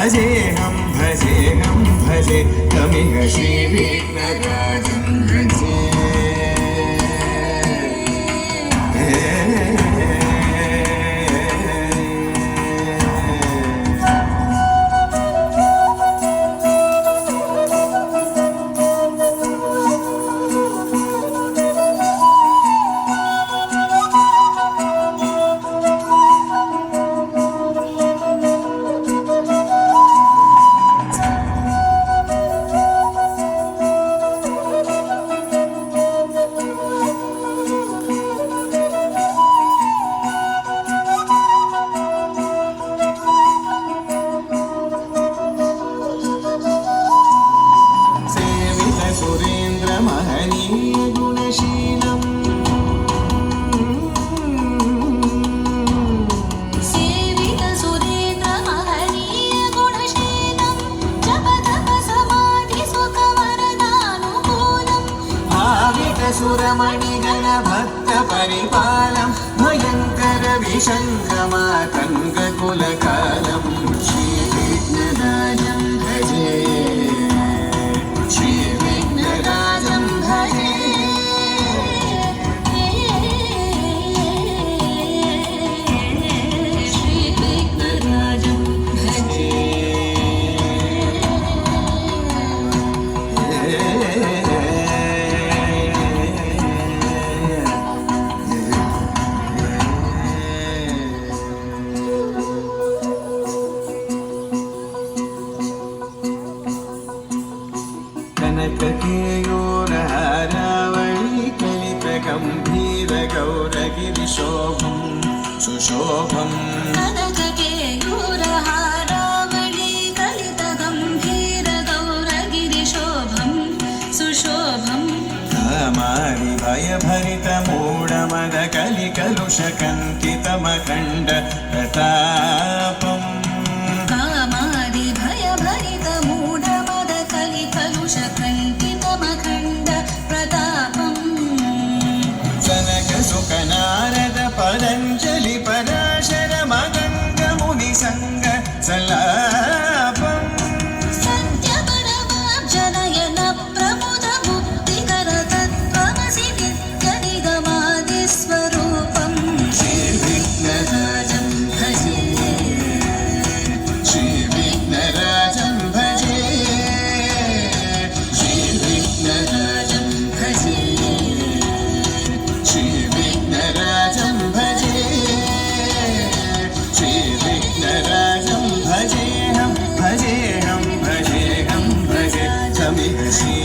भजेऽहं भजे तमिह श्रीविघ्नराजं भजे। सुरमणिगण भक्त परिपालं भयंकर विशंकमातंग कुलकालं श्रीविघ्नराजं भजे श्रीविघ्नराजं भजे। कनककेयूरहारावळी कलितगम्भीरगौरगिरिशोभं सुशोभं कनककेयूरहारावळी कलितगम्भीरगौरगिरिशोभं सुशोभं कामादिभयभरितमूढमदकलिकलुषकन्तितमखण्ड प्रतापम् नारद पतञ्जलि पराशर मगङ्ग मुनि संग सलापम् सत्यपरमार्जनयन प्रमुद मुक्तिकर तत्त्वमसि नित्य निगमादि स्वरूपम् श्रीविघ्नराजं भजे श्रीविघ्नराजं भजे श्रीविघ्नराजं भजे श्रीविघ्नराजं भजे श्रीविघ्नराजं भजेऽहं भजे तमिह श्री